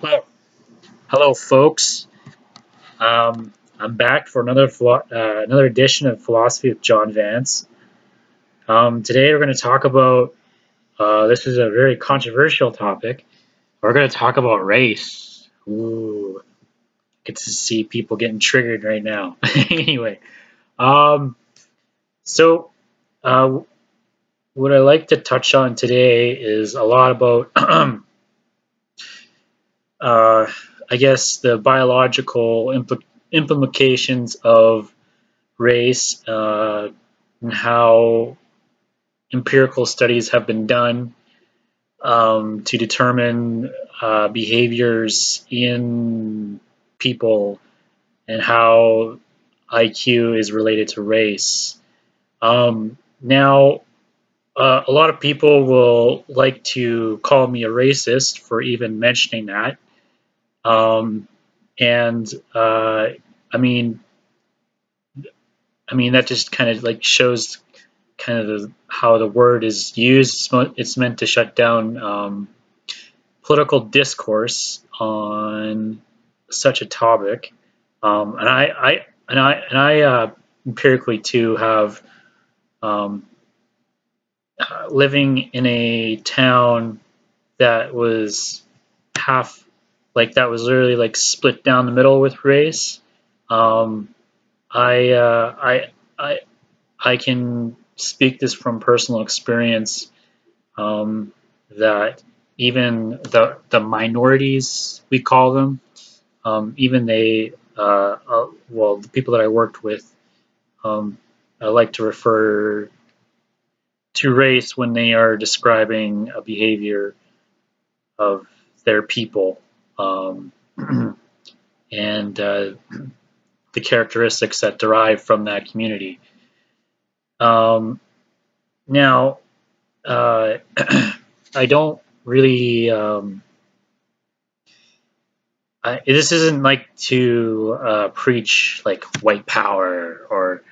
Hello, hello, folks. I'm back for another edition of Philosophy with John Vance. Today we're going to talk about this is a very controversial topic. We're going to talk about race. Ooh, get to see people getting triggered right now. Anyway, um, so uh, what I like to touch on today is a lot about, I guess, the biological implications of race and how empirical studies have been done to determine behaviors in people and how IQ is related to race. Now, a lot of people will like to call me a racist for even mentioning that. Um, and I mean, that just kind of like shows kind of how the word is used. It's meant to shut down political discourse on such a topic. And I empirically too have um, living in a town that was half that was literally like split down the middle with race. Um, I, uh, I I I can speak this from personal experience, that even the minorities, we call them, even they, well, the people that I worked with, um, I like to refer to race when they are describing a behavior of their people, and the characteristics that derive from that community. Um, Now, I don't really. This isn't like to preach like white power or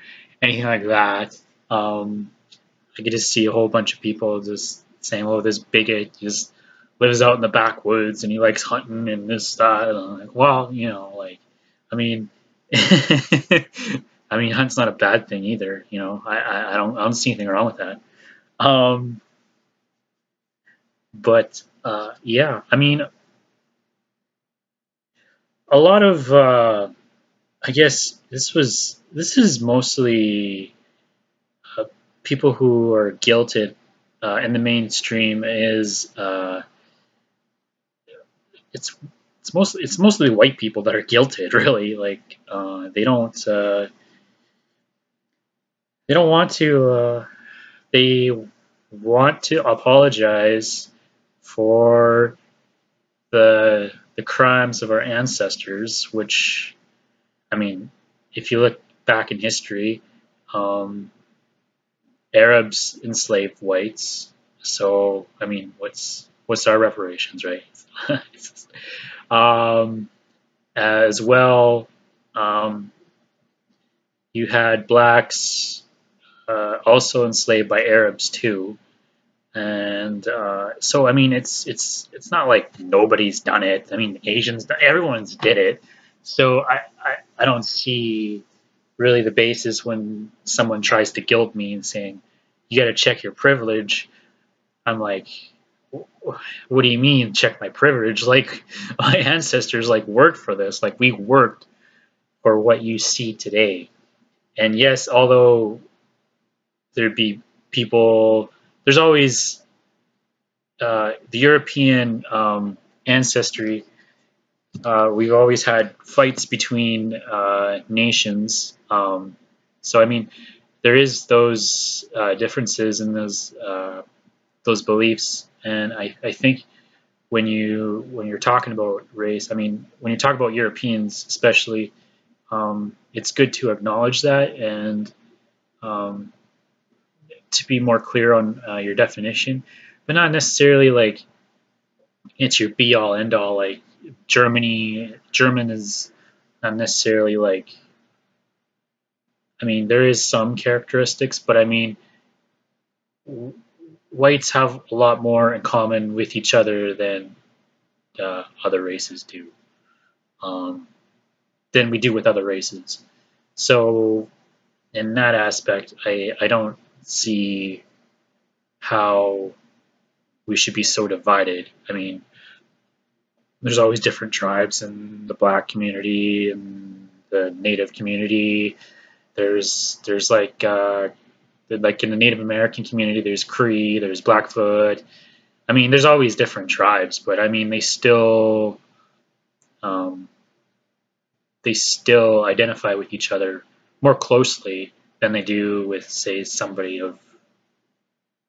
anything like that. I get to see a whole bunch of people just saying, "Oh, this bigot just lives out in the backwoods and he likes hunting and this that." And I'm like, well, I mean, hunting's not a bad thing either. I don't see anything wrong with that. Um, but yeah, a lot of I guess this is mostly uh, people who are guilted in the mainstream is it's it's mostly white people that are guilted, really. Like they don't want to they want to apologize for the crimes of our ancestors, which, I mean, if you look back in history, um, Arabs enslaved whites. So, I mean, what's our reparations, right? um, as well, um, you had blacks also enslaved by Arabs too, and so I mean, it's not like nobody's done it. I mean, everyone's did it. So I don't see really the basis when someone tries to guilt me and saying you got to check your privilege. I'm like, what do you mean check my privilege? Like, my ancestors like worked for this. Like, we worked for what you see today. And yes, although there'd be people, there's always the European ancestry. We've always had fights between nations. So I mean, there is those differences in those beliefs, and I think when you're talking about race, I mean, when you talk about Europeans, especially, it's good to acknowledge that and um, to be more clear on your definition, but not necessarily like it's your be all end all. Like German is not necessarily like. I mean, there is some characteristics, but I mean, whites have a lot more in common with each other than other races do, than we do with other races. So in that aspect, I don't see how we should be so divided. I mean, there's always different tribes in the black community and the native community. There's like in the Native American community, there's Cree, there's Blackfoot. I mean, there's always different tribes, but I mean, um, they still identify with each other more closely than they do with, say, somebody of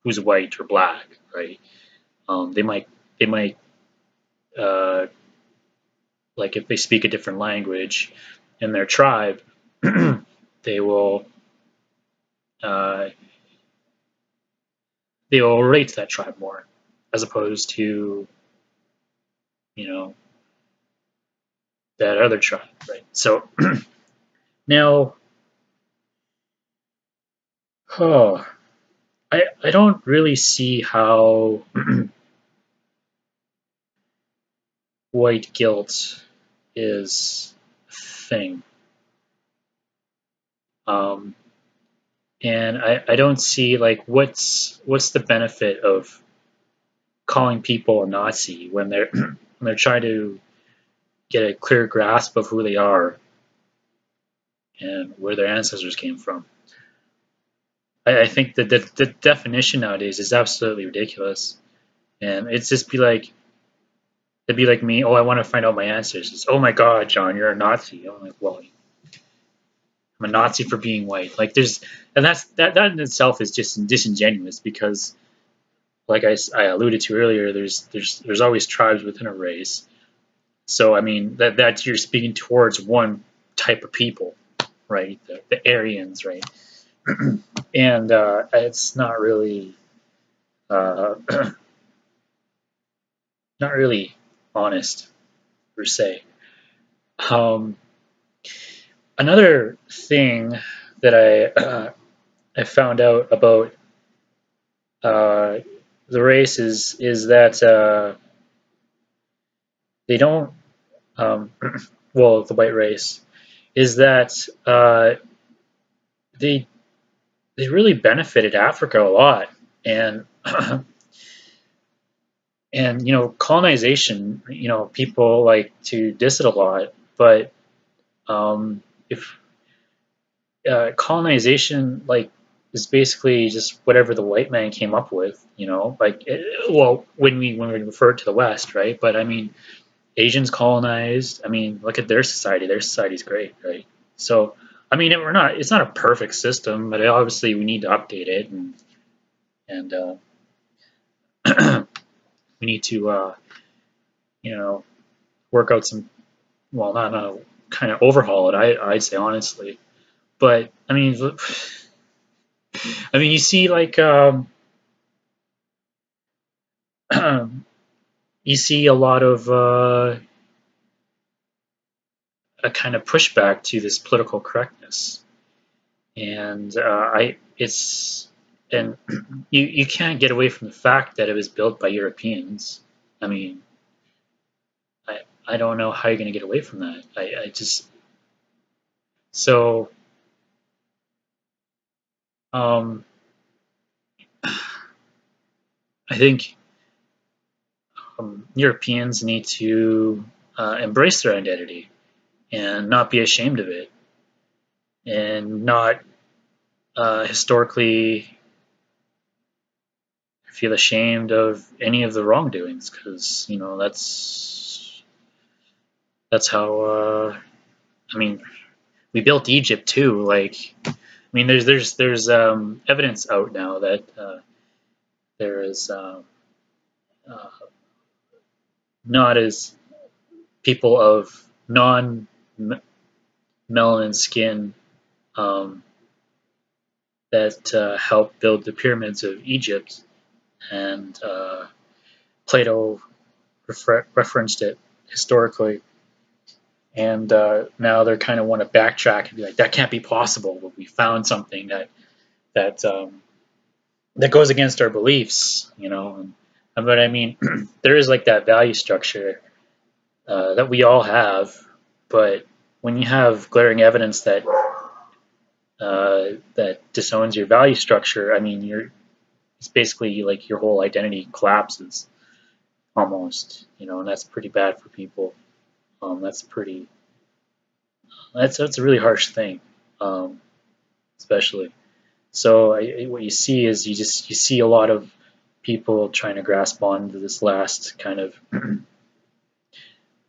who's white or black, right? They might uh, like if they speak a different language in their tribe, they will uh, they will relate to that tribe more, as opposed to, you know, that other tribe, right? So now, oh, I don't really see how white guilt is a thing. Um, and I don't see like what's the benefit of calling people a Nazi when they're when they're trying to get a clear grasp of who they are and where their ancestors came from. I think that the definition nowadays is absolutely ridiculous, and it's just be like it'd be like me. Oh, I want to find out my ancestors. Oh my God, John, you're a Nazi. I'm like, well, I'm a Nazi for being white. Like that in itself is just disingenuous because, like I alluded to earlier, there's always tribes within a race. So I mean that you're speaking towards one type of people, right? The Aryans, right? And it's not really uh, not really honest per se. Um, Another thing that I found out about uh, the race is that they don't well, the white race is that they they really benefited Africa a lot, and and colonization, people like to diss it a lot, but if colonization like is basically just whatever the white man came up with, like well, when we refer to the West, right? But I mean, Asians colonized. I mean, look at their society. Their society's great, right? So I mean, it's not a perfect system, but obviously we need to update it, and we need to work out some, well, not kind of overhaul it. I'd say honestly, but I mean, you see like you see a lot of a kind of pushback to this political correctness, and and you can't get away from the fact that it was built by Europeans. I mean, I don't know how you're going to get away from that. I just so um, I think Europeans need to embrace their identity and not be ashamed of it, and not historically feel ashamed of any of the wrongdoings, because that's how I mean, we built Egypt too. Like, I mean, there's evidence out now that there is uh, not as people of non-melanin skin um, that helped build the pyramids of Egypt, and Plato referenced it historically, and now they're kind of want to backtrack and be like, that can't be possible, but we found something that goes against our beliefs, but I mean, there is like that value structure that we all have. But when you have glaring evidence that that disowns your value structure, I mean, it's basically like your whole identity collapses almost, and that's pretty bad for people. That's pretty that's a really harsh thing, um, especially. So what you see is you see a lot of people trying to grasp on to this last kind of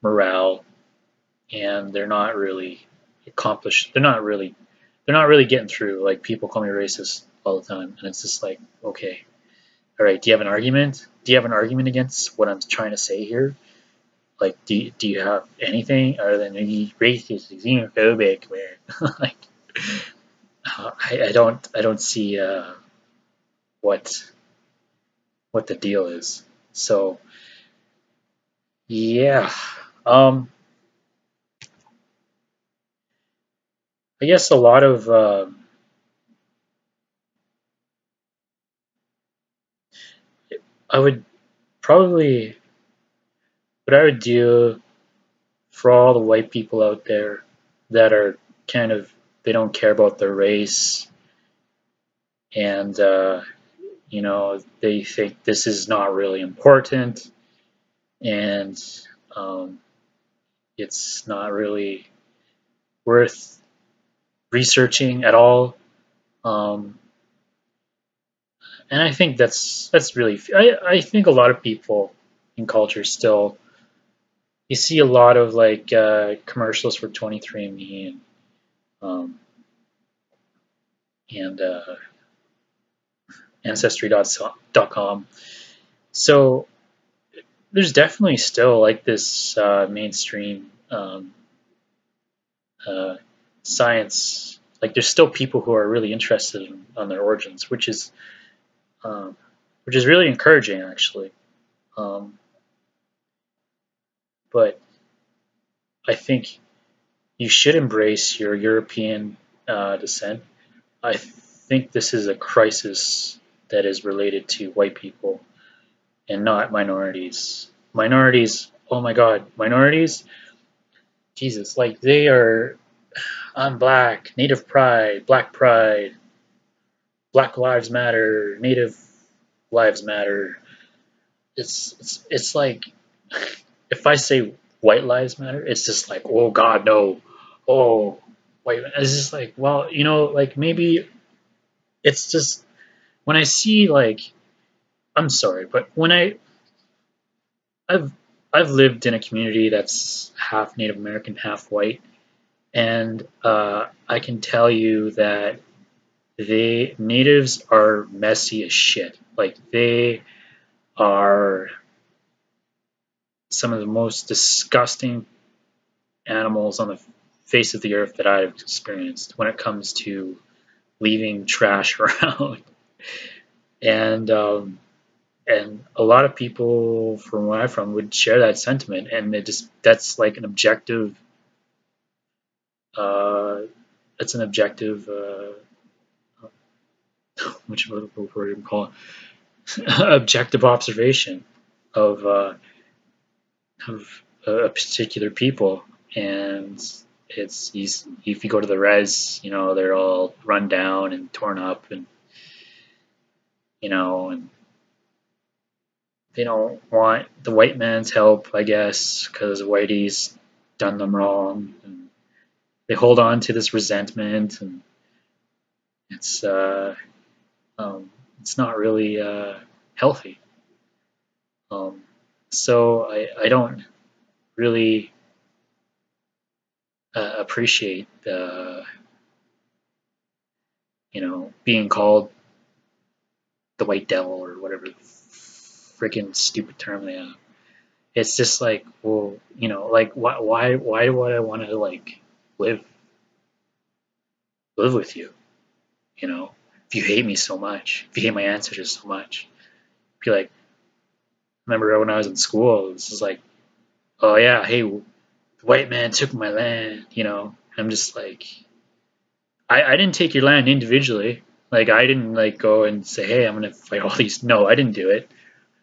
morale, and they're not really accomplished. They're not really getting through. Like people call me racist all the time, and it's just like, okay, all right, do you have an argument? Do you have an argument against what I'm trying to say here? Like, do you have anything other than racist, xenophobic, where like I don't see what what the deal is. So yeah, I guess a lot of I would probably what I would do for all the white people out there that are kind of they don't care about their race and they think this is not really important and um, it's not really worth researching at all. Um, and I think that's really I think a lot of people in culture still you see a lot of like commercials for 23andMe um, and ancestry.com. So there's definitely still like this mainstream uh, science. Like there's still people who are really interested on their origins, um, which is really encouraging actually. Um, but I think you should embrace your European descent. I think this is a crisis that is related to white people and not minorities. Minorities, oh my God, minorities, Jesus, like they are, I'm black, Native pride, Black Lives Matter, Native Lives Matter. It's like if I say white lives matter, it's just like, oh God, no, oh white. It's just like, well, like maybe it's just when I see like, I'm sorry, but when I've I've lived in a community that's half Native American, half white, and I can tell you that the natives are messy as shit. Like they are some of the most disgusting animals on the face of the earth that I've experienced when it comes to leaving trash around. and and a lot of people from where I'm from would share that sentiment, and that's like an objective. Uh, it's an objective. Which word would you call it? Objective observation of uh, of a particular people, and if you go to the res, they're all run down and torn up, and and they don't want the white man's help, I guess, because whitey's done them wrong, and they hold on to this resentment, and it's uh, it's not really healthy. Um, so I don't really appreciate being called the white devil or whatever freaking stupid term they have. It's just like, well, like why do I want to like live live with you? If you hate me so much, if you hate my ancestors so much, be like, remember when I was in school, this is like, oh yeah, hey, the white man took my land, I'm just like, I didn't take your land individually. Like I didn't like go and say, hey, I'm gonna fight all these. No, I didn't do it.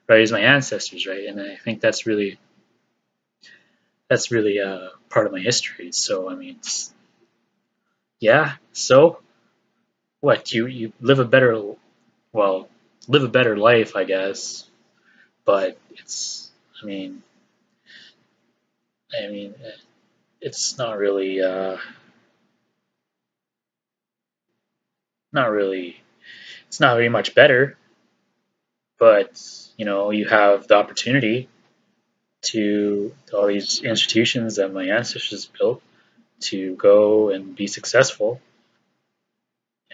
Right? It was my ancestors, right? And I think that's really that's really part of my history. So I mean, yeah. So what? You live a better, well, live a better life, I guess. But I mean, it's not really, not really, it's not very much better. But you have the opportunity to all these institutions that my ancestors built to go and be successful.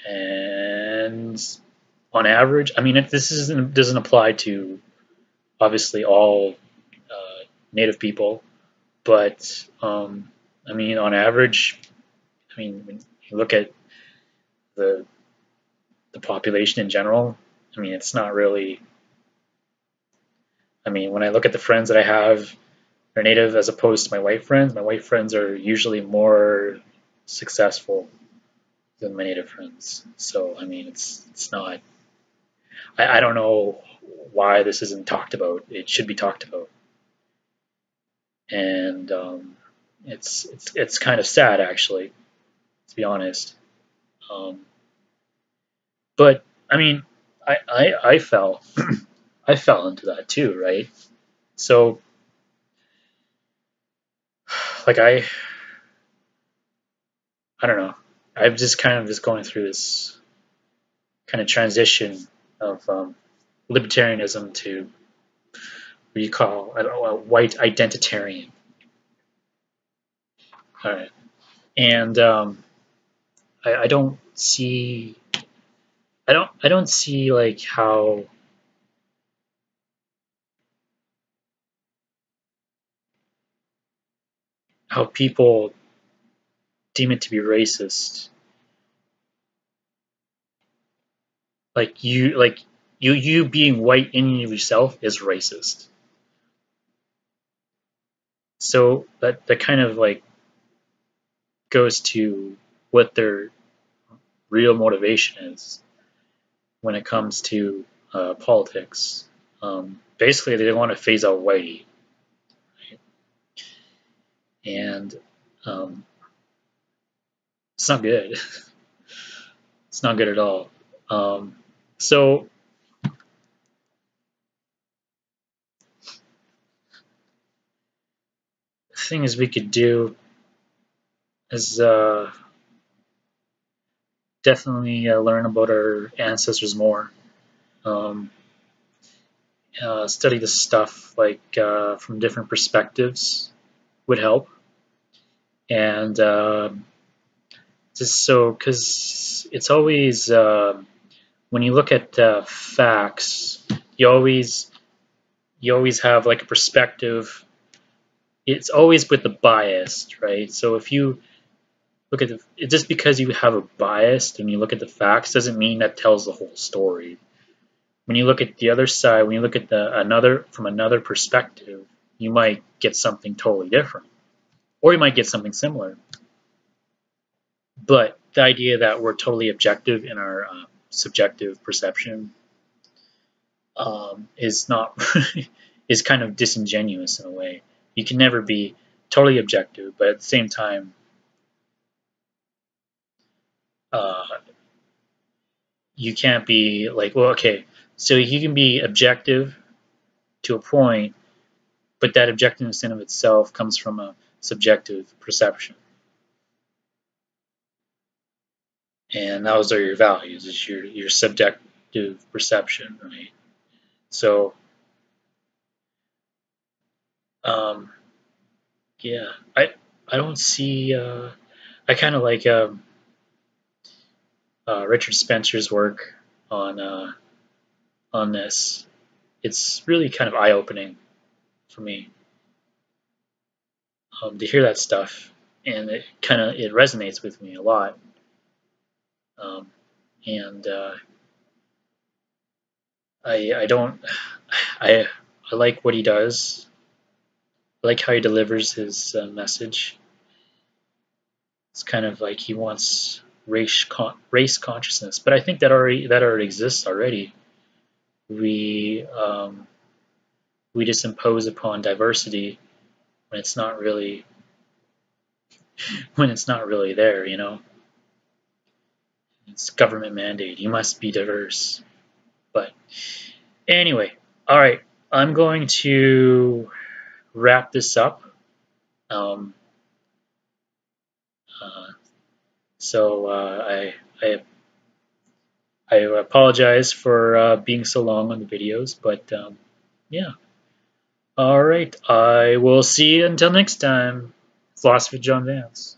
And on average, I mean, if this doesn't apply to obviously all Native people, but I mean, on average, I mean, when you look at the the population in general, I mean, it's not really. I mean, when I look at the friends that I have, they're Native as opposed to my white friends. My white friends are usually more successful than my Native friends. So I mean, it's not. I don't know why this isn't talked about. It should be talked about, and it's kind of sad actually, to be honest. Um, but I mean, I fell I fell into that too, right? So like I don't know. I'm just kind of just going through this kind of transition of libertarianism to what you call a white identitarian. All right, and I don't see I don't see like how people deem it to be racist. Like you being white in yourself is racist. So that kind of like goes to what their real motivation is when it comes to politics. Basically, they want to phase out whitey, right? And um, it's not good. It's not good at all. So the thing is we could do is definitely learn about our ancestors more. Um, study this stuff like from different perspectives would help, and just so because it's always when you look at facts, you always you always have like a perspective. It's always with the bias, right? So if you look at just because you have a bias and you look at the facts doesn't mean that tells the whole story. When you look at the other side, when you look at the another from another perspective, you might get something totally different, or you might get something similar. But the idea that we're totally objective in our subjective perception is not is kind of disingenuous in a way. You can never be totally objective, but at the same time, uh, you can't be like, well, okay, so you can be objective to a point, but that objectiveness in of itself comes from a subjective perception, and those are your values, is your subjective perception, right? So, um, yeah, I don't see. I kind of like Richard Spencer's work on this. It's really kind of eye opening for me to hear that stuff, and it resonates with me a lot. Um, and I don't I like what he does. I like how he delivers his message. It's kind of like he wants race consciousness, but I think that already exists already. We we just impose upon diversity when it's not really when it's not really there, you know. It's government mandate. You must be diverse. But anyway, all right. I'm going to wrap this up. Um, uh, so I apologize for being so long on the videos, but yeah. All right. I will see you until next time. Philosopher John Vance.